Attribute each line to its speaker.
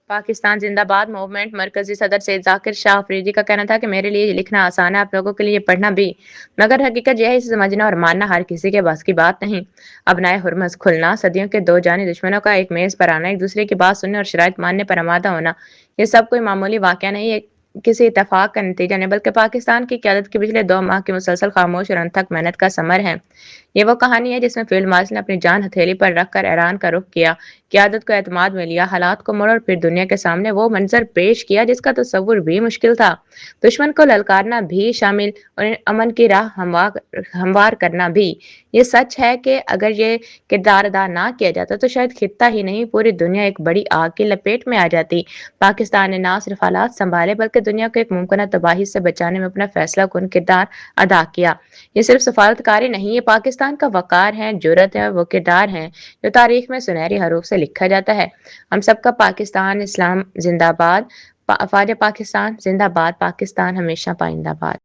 Speaker 1: पाकिस्तान जिंदाबाद मूवमेंट मरकजी सदर सैयद जाकिर शाह अफरीदी का कहना था कि मेरे लिए ये लिखना आसान है, आप लोगों के लिए पढ़ना भी, मगर हकीकत यह है इसे समझना और मानना हर किसी के बस की बात नहीं। अपनाए हुर्मस खुलना, सदियों के दो जानी दुश्मनों का एक मेज पर आना, एक दूसरे की बात सुनने और शराइत मानने पर आमादा होना, ये सब कोई मामूली वाकया नहीं है, किसी इतफाक का नतीजा नहीं, बल्कि पाकिस्तान की क़यादत के पिछले 2 माह की मुसलसल खामोश और अनथक मेहनत का समर है। ये वो कहानी है जिसमें फील्ड मार्शल ने अपनी जान हथेली पर रखकर ईरान का रुख किया, क़यादत को एतमाद में लिया, हालात को मोड़ा और फिर दुनिया के सामने वो मंजर पेश किया जिसका तसव्वुर भी मुश्किल था। दुश्मन को ललकारना भी शामिल और अमन की राह हमवार करना भी। ये सच है कि अगर ये किरदार अदा ना किया जाता तो शायद खित्ता ही नहीं पूरी दुनिया एक बड़ी आग की लपेट में आ जाती। पाकिस्तान ने ना सिर्फ हालात संभाले बल्कि दुनिया को एक मुमकिन तबाही से बचाने में अपना फैसला कुन किरदार अदा किया। ये सिर्फ सफारतकारी नहीं, ये पाकिस्तान का वकार है, जुर्रत है, वो किरदार है जो तारीख में सुनहरी हरूफ से लिखा जाता है। हम सबका पाकिस्तान इस्लाम जिंदाबाद, अफवाज पाकिस्तान जिंदाबाद, पाकिस्तान हमेशा पाइंदाबाद।